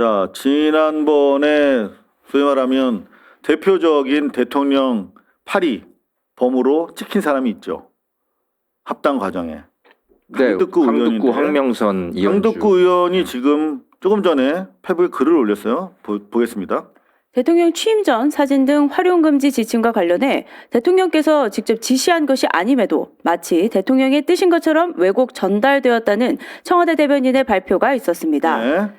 자, 지난번에 소위 말하면 대표적인 대통령 파리 범으로 찍힌 사람이 있죠. 합당 과정에. 네, 강덕구 의원인데 황명선 이현주. 강덕구 의원이 지금 조금 전에 페북에 글을 올렸어요. 보겠습니다. 대통령 취임 전 사진 등 활용 금지 지침과 관련해 대통령께서 직접 지시한 것이 아님에도 마치 대통령의 뜻인 것처럼 왜곡 전달되었다는 청와대 대변인의 발표가 있었습니다. 네.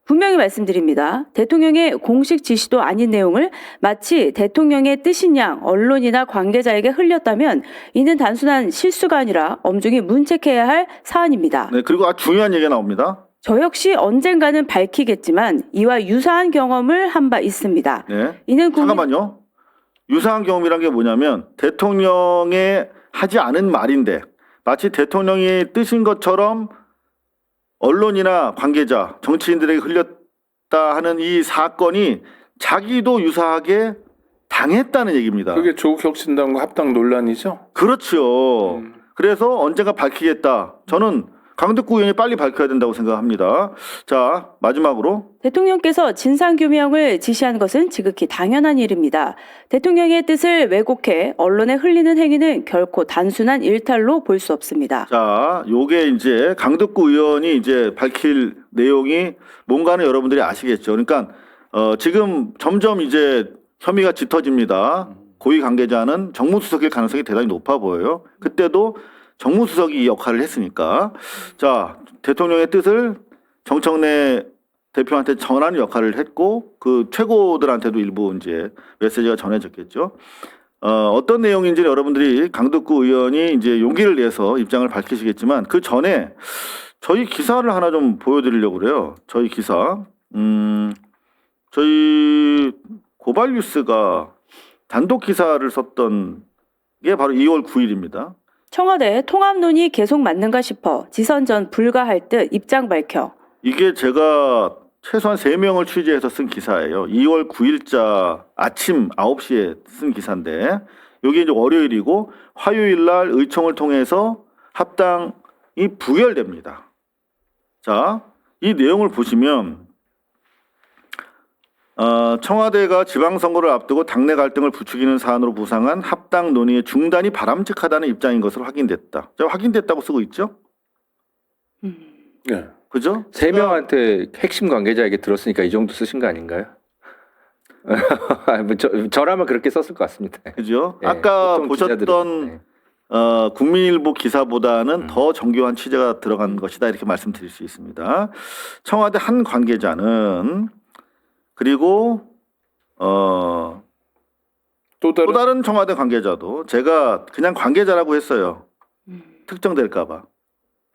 분명히 말씀드립니다. 대통령의 공식 지시도 아닌 내용을 마치 대통령의 뜻인 양 언론이나 관계자에게 흘렸다면 이는 단순한 실수가 아니라 엄중히 문책해야 할 사안입니다. 네, 그리고 아주 중요한 얘기가 나옵니다. 저 역시 언젠가는 밝히겠지만 이와 유사한 경험을 한 바 있습니다. 네. 이는 잠깐만요. 유사한 경험이란 게 뭐냐면 대통령의 하지 않은 말인데 마치 대통령의 뜻인 것처럼 언론이나 관계자, 정치인들에게 흘렸다 하는 이 사건이 자기도 유사하게 당했다는 얘기입니다. 그게 조국 혁신당과 합당 논란이죠? 그렇죠. 그래서 언젠가 밝히겠다. 저는 강덕구 의원이 빨리 밝혀야 된다고 생각합니다. 자, 마지막으로 대통령께서 진상규명을 지시한 것은 지극히 당연한 일입니다. 대통령의 뜻을 왜곡해 언론에 흘리는 행위는 결코 단순한 일탈로 볼 수 없습니다. 자, 요게 이제 강덕구 의원이 이제 밝힐 내용이 뭔가는 여러분들이 아시겠죠. 그러니까 지금 점점 이제 혐의가 짙어집니다. 고위 관계자는 정무수석일 가능성이 대단히 높아 보여요. 그때도 정무수석이 이 역할을 했으니까. 자, 대통령의 뜻을 정청래 대표한테 전하는 역할을 했고 그 최고들한테도 일부 이제 메시지가 전해졌겠죠. 어떤 내용인지 여러분들이 강덕구 의원이 이제 용기를 내서 입장을 밝히시겠지만 그 전에 저희 기사를 하나 좀 보여드리려고 그래요. 저희 기사. 저희 고발뉴스가 단독 기사를 썼던 게 바로 2월 9일입니다. 청와대 통합 논의 계속 맞는가 싶어 지선 전 불가할 듯 입장 밝혀. 이게 제가 최소한 3명을 취재해서 쓴 기사예요. 2월 9일자 아침 9시에 쓴 기사인데 여기 이제 월요일이고 화요일 날 의총을 통해서 합당이 부결됩니다. 자, 이 내용을 보시면 청와대가 지방선거를 앞두고 당내 갈등을 부추기는 사안으로 부상한 합당 논의의 중단이 바람직하다는 입장인 것으로 확인됐다. 제가 확인됐다고 쓰고 있죠? 네. 그죠? 3명한테 핵심 관계자에게 들었으니까 이 정도 쓰신 거 아닌가요? 저라면 그렇게 썼을 것 같습니다. 그죠? 네, 아까 보통 보셨던 기자들은, 국민일보 기사보다는 더 정교한 취재가 들어간 것이다 이렇게 말씀드릴 수 있습니다. 청와대 한 관계자는 그리고 또 다른 청와대 관계자도 제가 그냥 관계자라고 했어요. 특정될까 봐.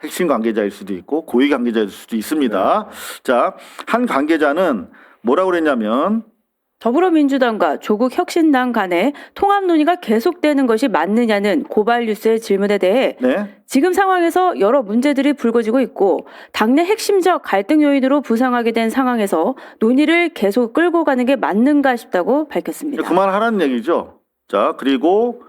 핵심 관계자일 수도 있고 고위 관계자일 수도 있습니다. 자, 한 관계자는 뭐라고 그랬냐면 더불어민주당과 조국 혁신당 간의 통합 논의가 계속되는 것이 맞느냐는 고발뉴스의 질문에 대해 네. 지금 상황에서 여러 문제들이 불거지고 있고 당내 핵심적 갈등 요인으로 부상하게 된 상황에서 논의를 계속 끌고 가는 게 맞는가 싶다고 밝혔습니다. 그만하라는 얘기죠. 자, 그리고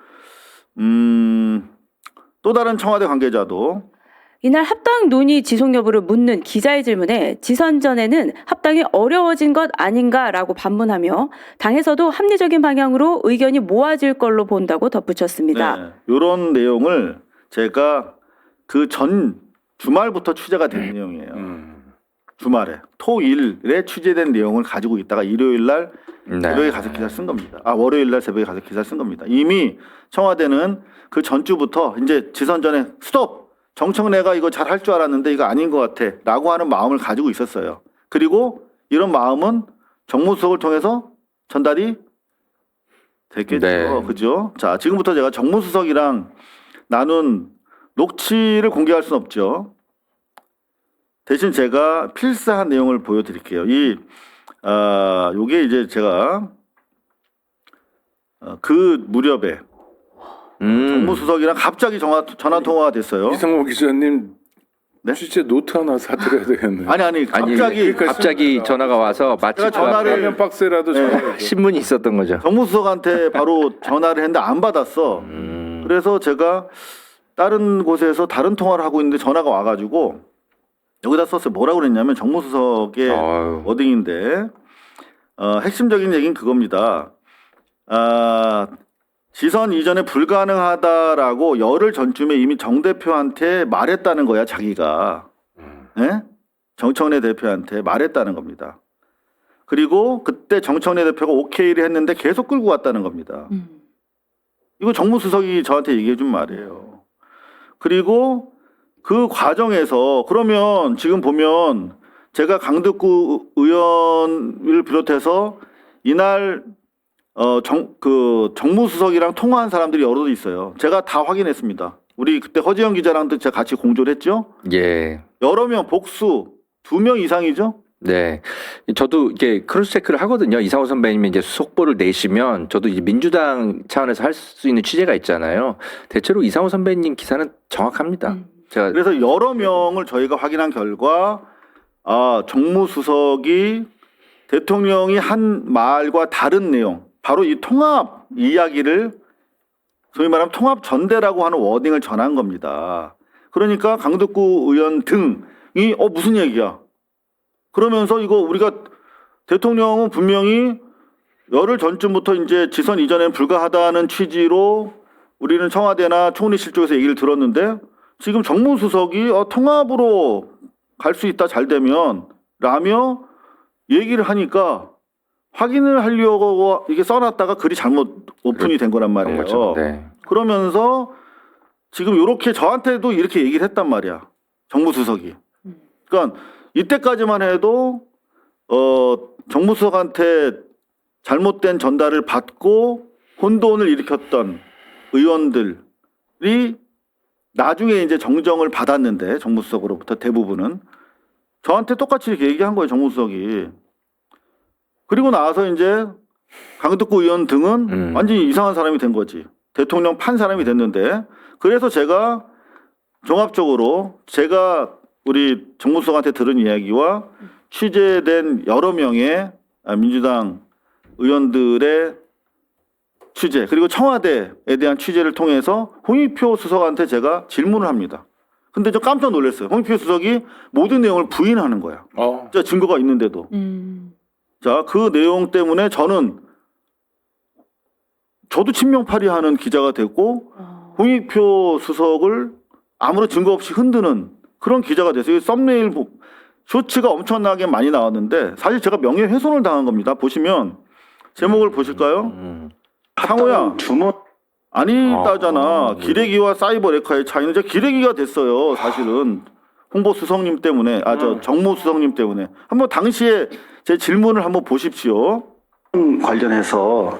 또 다른 청와대 관계자도 이날 합당 논의 지속 여부를 묻는 기자의 질문에 지선 전에는 합당이 어려워진 것 아닌가라고 반문하며 당에서도 합리적인 방향으로 의견이 모아질 걸로 본다고 덧붙였습니다. 네, 이런 내용을 제가 그 전 주말부터 취재가 된 내용이에요. 주말에 토일에 취재된 내용을 가지고 있다가 일요일 날 새벽에 가서 기사 쓴 겁니다. 월요일 날 새벽에 가서 기사 쓴 겁니다. 이미 청와대는 그 전주부터 이제 지선 전에 스톱! 정청래가 이거 잘 할 줄 알았는데 이거 아닌 것 같아 라고 하는 마음을 가지고 있었어요. 그리고 이런 마음은 정무수석을 통해서 전달이 됐겠죠. 네. 그죠? 자, 지금부터 제가 정무수석이랑 나눈 녹취를 공개할 수는 없죠. 대신 제가 필사한 내용을 보여드릴게요. 요게 이제 제가 그 무렵에 정무수석이랑 갑자기 전화 통화가 됐어요. 이상호 기자님 네? 취재 노트 하나 사드려야 되겠네요. 아니 갑자기 전화가 와서 마치 제가 전화를 화면 박스라도 전화해줘. 신문이 있었던 거죠. 정무수석한테 바로 전화를 했는데 안 받았어. 그래서 제가 다른 곳에서 다른 통화를 하고 있는데 전화가 와가지고 여기다 썼어요. 뭐라고 그랬냐면 정무수석의 아유. 워딩인데 핵심적인 얘기는 그겁니다. 지선 이전에 불가능하다라고 열흘 전쯤에 이미 정 대표한테 말했다는 거야, 자기가. 예? 정청래 대표한테 말했다는 겁니다. 그리고 그때 정청래 대표가 오케이를 했는데 계속 끌고 왔다는 겁니다. 이거 정무수석이 저한테 얘기해 준 말이에요. 그리고 그 과정에서 그러면 지금 보면 제가 강덕구 의원을 비롯해서 이날 정무수석이랑 통화한 사람들이 여럿 있어요. 제가 다 확인했습니다. 우리 그때 허지영 기자랑도 제가 같이 공조를 했죠. 예. 여러 명 복수 2명 이상이죠. 네. 저도 이게 크로스 체크를 하거든요. 이상호 선배님이 이제 속보를 내시면 저도 이제 민주당 차원에서 할 수 있는 취재가 있잖아요. 대체로 이상호 선배님 기사는 정확합니다. 제가 그래서 여러 명을 저희가 확인한 결과 정무수석이 대통령이 한 말과 다른 내용, 바로 이 통합 이야기를 소위 말하면 통합 전대라고 하는 워딩을 전한 겁니다. 그러니까 강덕구 의원 등이 무슨 얘기야? 그러면서 이거 우리가 대통령은 분명히 열흘 전쯤부터 이제 지선 이전에는 불가하다는 취지로 우리는 청와대나 총리실 쪽에서 얘기를 들었는데 지금 정무수석이 통합으로 갈 수 있다 잘 되면 라며 얘기를 하니까 확인을 하려고 이게 써놨다가 글이 잘못 오픈이 된 거란 말이에요. 거죠. 네. 그러면서 지금 이렇게 저한테도 이렇게 얘기를 했단 말이야. 정무수석이. 그러니까 이때까지만 해도 정무수석한테 잘못된 전달을 받고 혼돈을 일으켰던 의원들이 나중에 이제 정정을 받았는데 정무수석으로부터 대부분은 저한테 똑같이 이렇게 얘기한 거예요. 정무수석이. 그리고 나서 이제 강덕구 의원 등은 완전히 이상한 사람이 된 거지. 대통령 판 사람이 됐는데 그래서 제가 종합적으로 제가 우리 정무수석한테 들은 이야기와 취재된 여러 명의 민주당 의원들의 취재 그리고 청와대에 대한 취재를 통해서 홍익표 수석한테 제가 질문을 합니다. 근데 저 깜짝 놀랐어요. 홍익표 수석이 모든 내용을 부인하는 거야. 진짜 증거가 있는데도. 자, 그 내용 때문에 저도 친명팔이하는 기자가 됐고 홍익표 수석을 아무런 증거 없이 흔드는 그런 기자가 됐어요. 썸네일 쇼츠가 엄청나게 많이 나왔는데 사실 제가 명예훼손을 당한 겁니다. 보시면 제목을 보실까요? 상호야 아니다잖아. 기레기와 사이버 레카의 차이는 제가 기레기가 됐어요. 사실은 홍보수석님 때문에 정무수석님 때문에 한번 당시에 제 질문을 한번 보십시오. 관련해서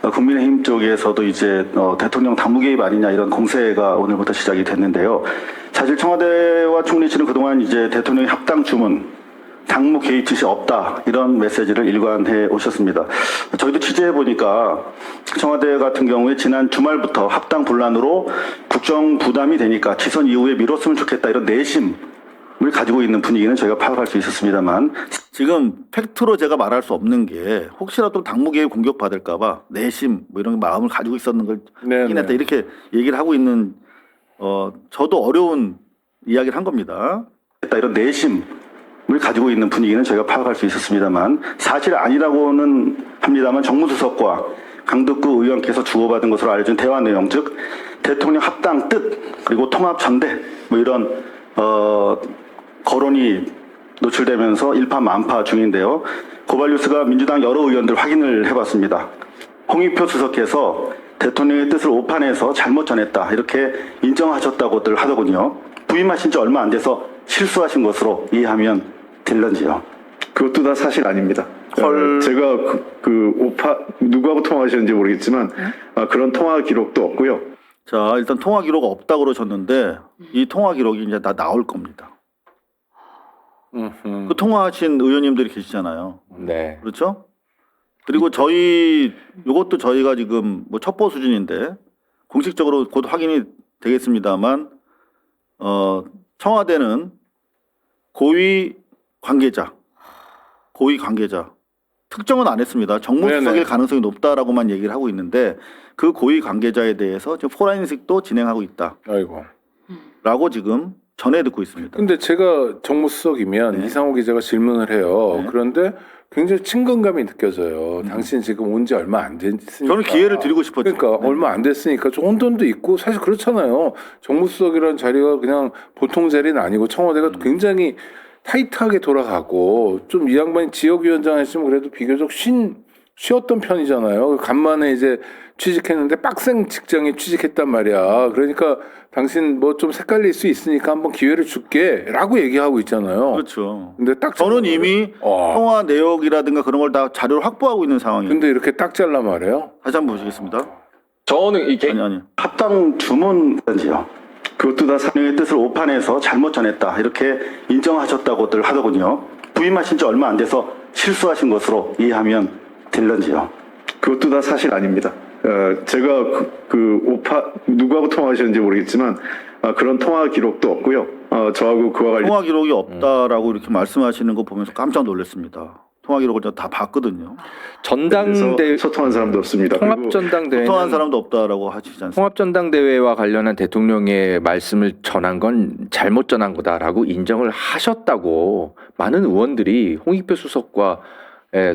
국민의힘 쪽에서도 이제 대통령 당무 개입 아니냐 이런 공세가 오늘부터 시작이 됐는데요. 사실 청와대와 총리실은 그동안 이제 대통령의 합당 주문, 당무 개입 지시 없다 이런 메시지를 일관해 오셨습니다. 저희도 취재해 보니까 청와대 같은 경우에 지난 주말부터 합당 분란으로 국정 부담이 되니까 지선 이후에 미뤘으면 좋겠다 이런 내심을 가지고 있는 분위기는 저희가 파악할 수 있었습니다만 지금 팩트로 제가 말할 수 없는 게 혹시라도 당무 개입 공격받을까봐 내심 뭐 이런 마음을 가지고 있었는 걸 확인했다 이렇게 얘기를 하고 있는 저도 어려운 이야기를 한 겁니다. 이런 내심을 가지고 있는 분위기는 저희가 파악할 수 있었습니다만 사실 아니라고는 합니다만 정무수석과 강덕구 의원께서 주고받은 것으로 알려진 대화 내용 즉 대통령 합당 뜻 그리고 통합 전대 뭐 이런 거론이 노출되면서 일파만파 중인데요. 고발뉴스가 민주당 여러 의원들 확인을 해봤습니다. 홍익표 수석께서 대통령의 뜻을 오판해서 잘못 전했다 이렇게 인정하셨다고들 하더군요. 부임하신 지 얼마 안 돼서 실수하신 것으로 이해하면 될런지요. 그것도 다 사실 아닙니다. 제가 누구하고 통화하셨는지 모르겠지만 그런 통화 기록도 없고요. 자, 일단 통화 기록 없다고 그러셨는데 이 통화 기록이 이제 다 나올 겁니다. 그 통화하신 의원님들이 계시잖아요. 네. 그렇죠? 그리고 이것도 저희가 지금 뭐 첩보 수준인데 공식적으로 곧 확인이 되겠습니다만 청와대는 고위 관계자 특정은 안 했습니다. 정무수석일 가능성이 높다라고만 얘기를 하고 있는데 그 고위 관계자에 대해서 지금 포렌식도 진행하고 있다. 아이고. 라고 지금 전해 듣고 있습니다. 근데 제가 정무수석이면 네. 이상호 기자가 질문을 해요. 네. 그런데 굉장히 친근감이 느껴져요. 당신 지금 온 지 얼마 안 됐으니까. 저는 기회를 드리고 싶었죠. 그러니까 네. 얼마 안 됐으니까 좀 혼돈도 있고 사실 그렇잖아요. 정무수석이라는 자리가 그냥 보통 자리는 아니고 청와대가 굉장히 타이트하게 돌아가고 좀 이 양반이 지역위원장 했으면 그래도 비교적 쉬었던 편이잖아요. 간만에 이제 취직했는데 빡센 직장에 취직했단 말이야. 그러니까 당신 뭐 좀 색깔릴 수 있으니까 한번 기회를 줄게라고 얘기하고 있잖아요. 그렇죠. 근데 딱 저는 이미 와. 통화 내역이라든가 그런 걸 다 자료를 확보하고 있는 상황이에요. 근데 이렇게 딱 잘라 말해요. 다시 한번 보시겠습니다. 저는 이게 아니. 합당 주문이요. 그것도 다 사명의 뜻을 오판해서 잘못 전했다 이렇게 인정하셨다고들 하더군요. 부임하신 지 얼마 안 돼서 실수하신 것으로 이해하면 될런지요. 그것도 다 사실 아닙니다. 제가 누구하고 통화하셨는지 모르겠지만 그런 통화 기록도 없고요. 저하고 그와 관련 통화 기록이 없다라고 이렇게 말씀하시는 거 보면서 깜짝 놀랐습니다. 통화 기록을 제가 다 봤거든요. 전당대 소통한 사람도 없습니다. 그리고 통합전당대회는 소통한 사람도 없다라고 하시지 않습니까? 통합전당대회와 관련한 대통령의 말씀을 전한 건 잘못 전한 거다라고 인정을 하셨다고 많은 의원들이 홍익표 수석과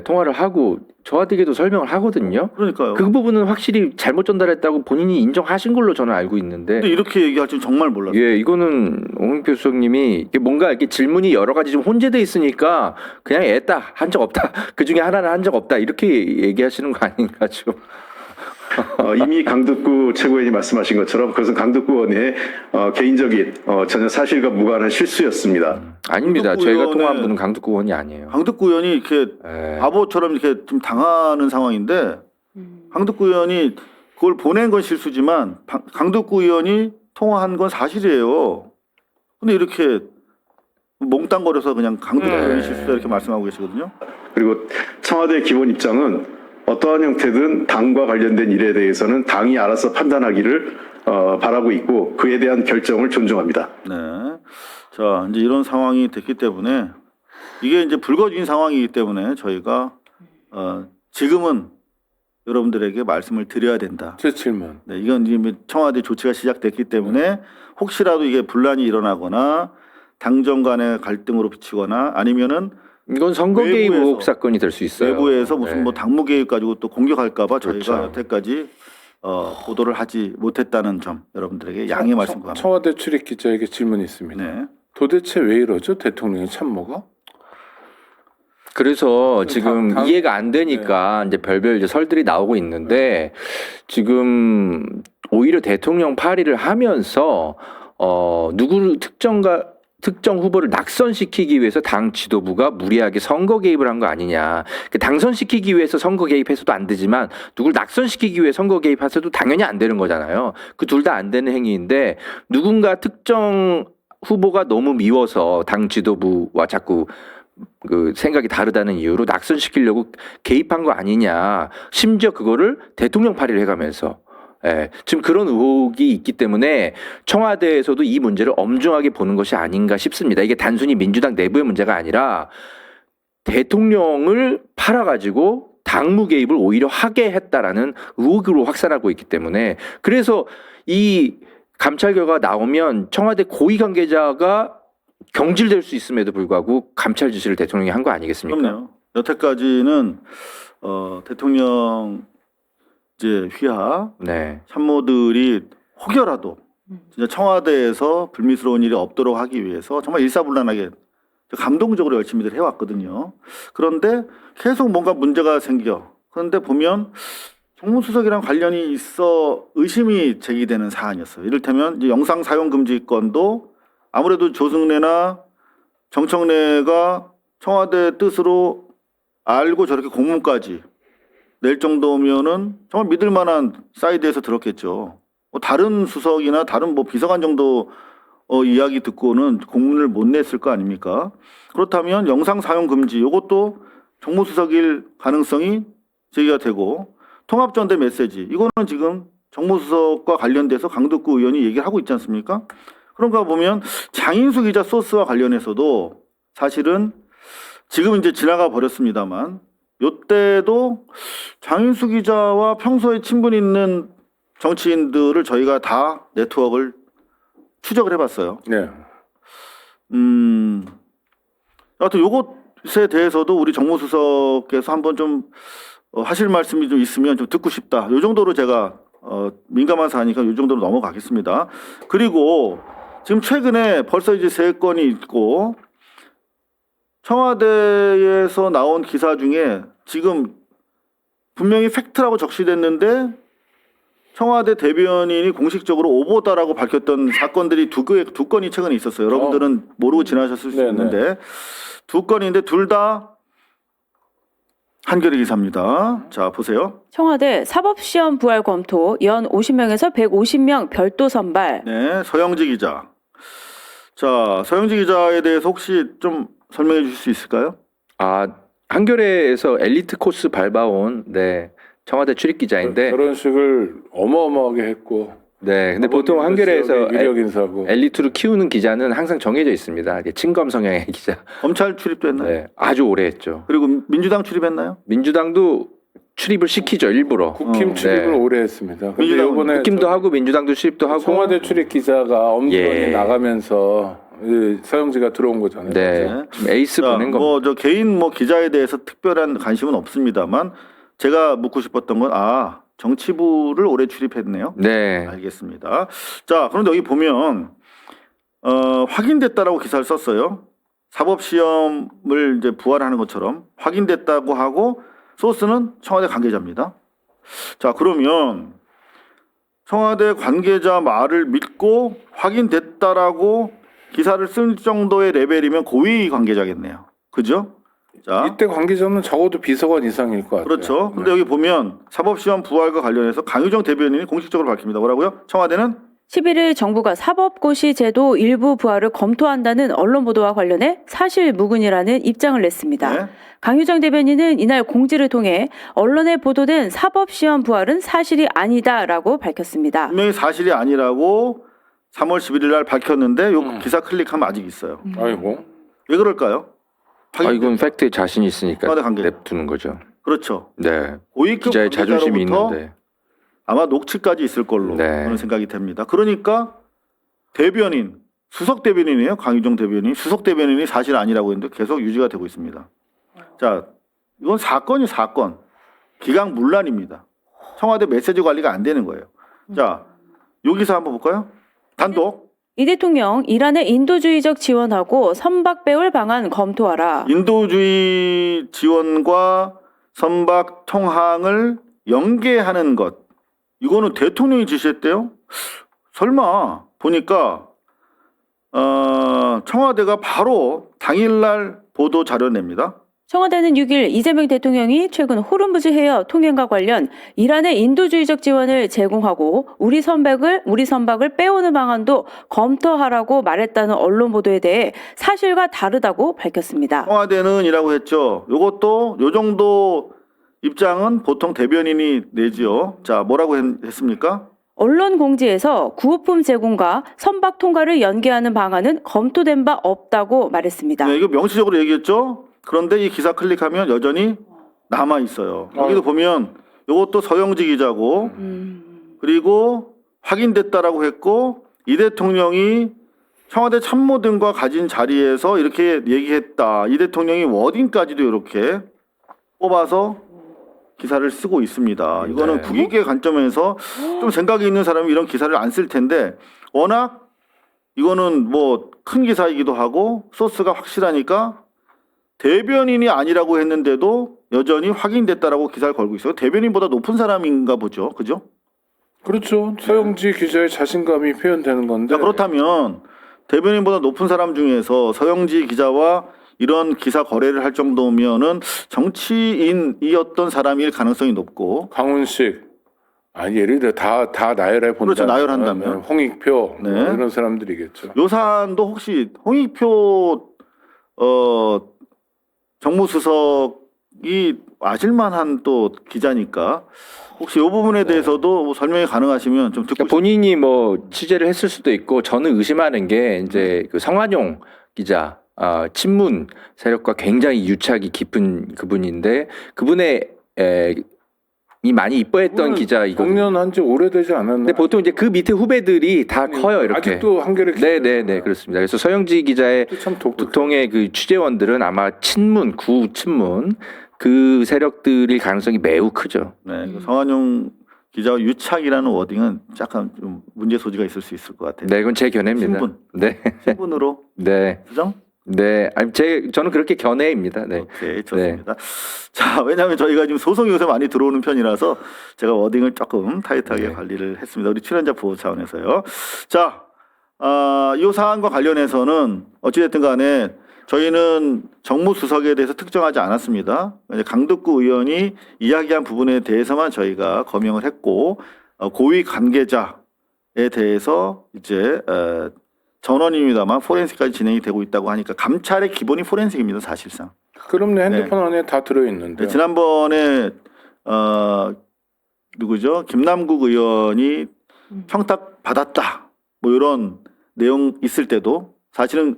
통화를 하고 저한테도 설명을 하거든요. 그러니까요. 그 부분은 확실히 잘못 전달했다고 본인이 인정하신 걸로 저는 알고 있는데 근데 이렇게 얘기할 줄 정말 몰랐어요. 예, 이거는 홍익표 수석님이 이게 뭔가 이렇게 질문이 여러 가지 좀 혼재돼 있으니까 그냥 애다 한 적 없다 그 중에 하나는 한 적 없다 이렇게 얘기하시는 거 아닌가 좀. 이미 강덕구 최고위원이 말씀하신 것처럼 그것은 강덕구 의원의 개인적인 전혀 사실과 무관한 실수였습니다. 아닙니다. 강덕구 저희가 의원은- 통화한 분은 강덕구 의원이 아니에요. 강덕구 의원이 이렇게 예. 바보처럼 이렇게 좀 당하는 상황인데 강덕구 의원이 그걸 보낸 건 실수지만 강덕구 의원이 통화한 건 사실이에요. 근데 이렇게 몽땅거려서 그냥 강덕구 의원이 실수다 이렇게 말씀하고 계시거든요. 그리고 청와대의 기본 입장은 어떠한 형태든 당과 관련된 일에 대해서는 당이 알아서 판단하기를 바라고 있고 그에 대한 결정을 존중합니다. 네. 자, 이제 이런 상황이 됐기 때문에 이게 이제 불거진 상황이기 때문에 저희가 지금은 여러분들에게 말씀을 드려야 된다. 제 질문. 네, 이건 이제 청와대 조치가 시작됐기 때문에 혹시라도 이게 분란이 일어나거나 당정 간의 갈등으로 비치거나 아니면은 이건 선거 개입 외부에서- 의혹 사건이 될 수 있어요. 외부에서 무슨 네. 뭐 당무 개입 가지고 또 공격할까봐 저희가 그렇죠. 여태까지 보도를 하지 못했다는 점 여러분들에게 양해 말씀 구합니다. 청와대 출입 기자에게 질문이 있습니다. 네. 도대체 왜 이러죠? 대통령의 참모가? 그래서 지금 당- 이해가 안 되니까 이제 별별 이제 설들이 나오고 있는데 지금 오히려 대통령 파리를 하면서 누구 특정 후보를 낙선시키기 위해서 당 지도부가 무리하게 선거 개입을 한 거 아니냐. 당선시키기 위해서 선거 개입해서도 안 되지만 누굴 낙선시키기 위해 선거 개입해서도 당연히 안 되는 거잖아요. 그 둘 다 안 되는 행위인데 누군가 특정 후보가 너무 미워서 당 지도부와 자꾸 그 생각이 다르다는 이유로 낙선시키려고 개입한 거 아니냐. 심지어 그거를 대통령 파리를 해가면서 지금 그런 의혹이 있기 때문에 청와대에서도 이 문제를 엄중하게 보는 것이 아닌가 싶습니다. 이게 단순히 민주당 내부의 문제가 아니라 대통령을 팔아가지고 당무 개입을 오히려 하게 했다라는 의혹으로 확산하고 있기 때문에 그래서 이 감찰 결과가 나오면 청와대 고위 관계자가 경질될 수 있음에도 불구하고 감찰 지시를 대통령이 한 거 아니겠습니까? 그럼요. 여태까지는 대통령 이제 휘하 네. 참모들이 혹여라도 진짜 청와대에서 불미스러운 일이 없도록 하기 위해서 정말 일사불란하게 감동적으로 열심히들 해왔거든요. 그런데 계속 뭔가 문제가 생겨. 그런데 보면 정무수석이랑 관련이 있어 의심이 제기되는 사안이었어요. 이를테면 이제 영상 사용 금지 건도 아무래도 조승래나 정청래가 청와대 뜻으로 알고 저렇게 공문까지 낼 정도면은 정말 믿을 만한 사이드에서 들었겠죠. 다른 수석이나 다른 뭐 비서관 정도 이야기 듣고는 공문을 못 냈을 거 아닙니까? 그렇다면 영상 사용 금지 이것도 정무수석일 가능성이 제기가 되고 통합전대 메시지 이거는 지금 정무수석과 관련돼서 강덕구 의원이 얘기를 하고 있지 않습니까? 그런가 보면 장인수 기자 소스와 관련해서도 사실은 지금 이제 지나가 버렸습니다만 요때도 장인수 기자와 평소에 친분 있는 정치인들을 저희가 다 네트워크를 추적을 해봤어요. 네. 하여튼 요것에 대해서도 우리 정무수석께서 한번 좀 하실 말씀이 좀 있으면 좀 듣고 싶다. 요 정도로 제가 민감한 사안이니까 요 정도로 넘어가겠습니다. 그리고 지금 최근에 벌써 이제 3건이 있고 청와대에서 나온 기사 중에 지금 분명히 팩트라고 적시됐는데 청와대 대변인이 공식적으로 오보다라고 밝혔던 사건들이 두 건이 최근에 있었어요. 여러분들은 모르고 지나셨을 수 네네. 있는데 2건인데 둘 다 한겨레 기사입니다. 자, 보세요. 청와대 사법시험 부활 검토 연 50명에서 150명 별도 선발. 네, 서영지 기자. 자, 서영지 기자에 대해서 혹시 좀 설명해 주실 수 있을까요? 한겨레에서 엘리트 코스 밟아온 청와대 출입 기자인데 결혼식을 어마어마하게 했고. 근데 보통 한겨레에서 위력 인사고. 엘리트로 키우는 기자는 항상 정해져 있습니다. 이게 친검 성향의 기자. 검찰 출입도 했나요? 아주 오래 했죠. 그리고 민주당 출입했나요? 민주당도 출입을 시키죠, 일부러. 국힘 출입을 오래 했습니다. 근데 민주당은 이번에 국힘도 하고 민주당도 출입도 하고. 청와대 출입 기자가 엄선이 나가면서 서영지가 들어온 거잖아요. 지금 에이스 보낸 겁니다. 뭐 저 개인 기자에 대해서 특별한 관심은 없습니다만 제가 묻고 싶었던 건 정치부를 오래 출입했네요. 알겠습니다. 자, 그런데 여기 보면 확인됐다라고 기사를 썼어요. 사법시험을 이제 부활하는 것처럼 확인됐다고 하고 소스는 청와대 관계자입니다. 자, 그러면 청와대 관계자 말을 믿고 확인됐다라고 기사를 쓸 정도의 레벨이면 고위 관계자겠네요. 그죠? 자, 이때 관계자는 적어도 비서관 이상일 것 같아요. 그렇죠. 근데 여기 보면 사법시험 부활과 관련해서 강유정 대변인이 공식적으로 밝힙니다. 뭐라고요? 청와대는 11일 정부가 사법고시 제도 일부 부활을 검토한다는 언론 보도와 관련해 사실 무근이라는 입장을 냈습니다. 네. 강유정 대변인은 이날 공지를 통해 언론에 보도된 사법시험 부활은 사실이 아니다라고 밝혔습니다. 분명히 사실이 아니라고 3월 11일 날 밝혔는데 요 기사 클릭하면 아직 있어요. 아이고. 왜 그럴까요? 이건 팩트에 자신이 있으니까 청와대 관계자. 냅두는 거죠. 그렇죠. 네. 고위급 기자의 자존심이 관계자로부터 있는데. 아마 녹취까지 있을 걸로 그런 생각이 됩니다. 그러니까 대변인, 수석 대변인이에요. 강유정 대변인. 수석 대변인이 사실 아니라고 했는데 계속 유지가 되고 있습니다. 자, 이건 사건. 기강문란입니다. 청와대 메시지 관리가 안 되는 거예요. 자, 요 기사 한번 볼까요? 단독. 이 대통령 이란의 인도주의적 지원하고 선박 배울 방안 검토하라. 인도주의 지원과 선박 통항을 연계하는 것. 이거는 대통령이 지시했대요. 설마 보니까 청와대가 바로 당일날 보도 자료 냅니다. 청와대는 6일 이재명 대통령이 최근 호르무즈 해협 통행과 관련 이란의 인도주의적 지원을 제공하고 우리 선박을 빼오는 방안도 검토하라고 말했다는 언론 보도에 대해 사실과 다르다고 밝혔습니다. 청와대는 이라고 했죠. 요것도 요 정도 입장은 보통 대변인이 내지요. 자, 뭐라고 했습니까? 언론 공지에서 구호품 제공과 선박 통과를 연계하는 방안은 검토된 바 없다고 말했습니다. 네, 이거 명시적으로 얘기했죠. 그런데 이 기사 클릭하면 여전히 남아 있어요. 여기도 보면 이것도 서영지 기자고 그리고 확인됐다라고 했고 이 대통령이 청와대 참모 등과 가진 자리에서 이렇게 얘기했다. 이 대통령이 워딩까지도 이렇게 뽑아서 기사를 쓰고 있습니다. 이거는 국익의 관점에서 좀 생각이 있는 사람이 이런 기사를 안 쓸 텐데 워낙 이거는 큰 기사이기도 하고 소스가 확실하니까 대변인이 아니라고 했는데도 여전히 확인됐다라고 기사를 걸고 있어요. 대변인보다 높은 사람인가 보죠. 그죠? 그렇죠. 서영지 기자의 자신감이 표현되는 건데. 자, 그렇다면 대변인보다 높은 사람 중에서 서영지 기자와 이런 기사 거래를 할 정도면은 정치인이었던 사람일 가능성이 높고 강훈식 예를 들어 다 나열해 본다. 그렇죠. 나열한다면. 홍익표 네. 이런 사람들이겠죠. 요 사안도 혹시 홍익표 정무수석이 아실만한 또 기자니까 혹시 이 부분에 대해서도 설명이 가능하시면 좀 듣고 본인이 취재를 했을 수도 있고 저는 의심하는 게 이제 그 성환용 기자 친문 세력과 굉장히 유착이 깊은 그분인데 그분의 많이 이뻐했던 기자이거든요. 공연한 지 오래되지 않았나? 근데 보통 이제 그 밑에 후배들이 다 커요, 이렇게. 아직도 한겨레 기자. 네네네, 그렇습니다. 그래서 서영지 기자의 참 독특해. 보통의 그 취재원들은 아마 친문, 구친문 그 세력들일 가능성이 매우 크죠. 네, 그 성한용 기자와 유착이라는 워딩은 약간 좀 문제 소지가 있을 수 있을 것 같아요. 네, 이건 제 견해입니다. 신분. 네, 신분으로 네, 수정? 네. 아니 저는 그렇게 견해입니다. 네. 오케이, 좋습니다. 자, 왜냐하면 저희가 지금 소송이 요새 많이 들어오는 편이라서 제가 워딩을 조금 타이트하게 네. 관리를 했습니다. 우리 출연자 보호 차원에서요. 자, 이 사안과 관련해서는 어찌됐든 간에 저희는 정무수석에 대해서 특정하지 않았습니다. 이제 강덕구 의원이 이야기한 부분에 대해서만 저희가 검명을 했고, 고위 관계자에 대해서 이제 전원입니다만 포렌식까지 진행이 되고 있다고 하니까 감찰의 기본이 포렌식입니다, 사실상. 그럼 내 핸드폰 안에 다 들어있는데. 지난번에 누구죠? 김남국 의원이 청탁 받았다. 뭐 이런 내용 있을 때도 사실은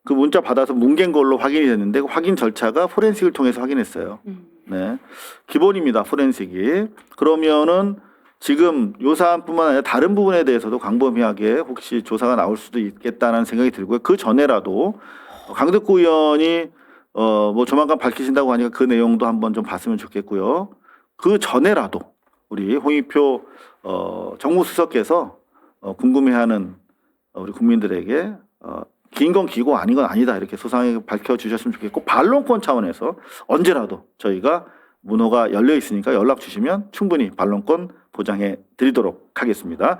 그 문자 받아서 뭉갠 걸로 확인이 됐는데 그 확인 절차가 포렌식을 통해서 확인했어요. 네, 기본입니다, 포렌식이. 그러면은 지금 요 사안뿐만 아니라 다른 부분에 대해서도 광범위하게 혹시 조사가 나올 수도 있겠다는 생각이 들고요. 그 전에라도 강덕구 의원이 뭐 조만간 밝히신다고 하니까 그 내용도 한번 좀 봤으면 좋겠고요. 그 전에라도 우리 홍익표 정무수석께서 궁금해하는 우리 국민들에게 긴 건 기고 아닌 건 아니다 이렇게 소상하게 밝혀주셨으면 좋겠고, 반론권 차원에서 언제라도 저희가 문호가 열려 있으니까 연락 주시면 충분히 반론권 보장해 드리도록 하겠습니다.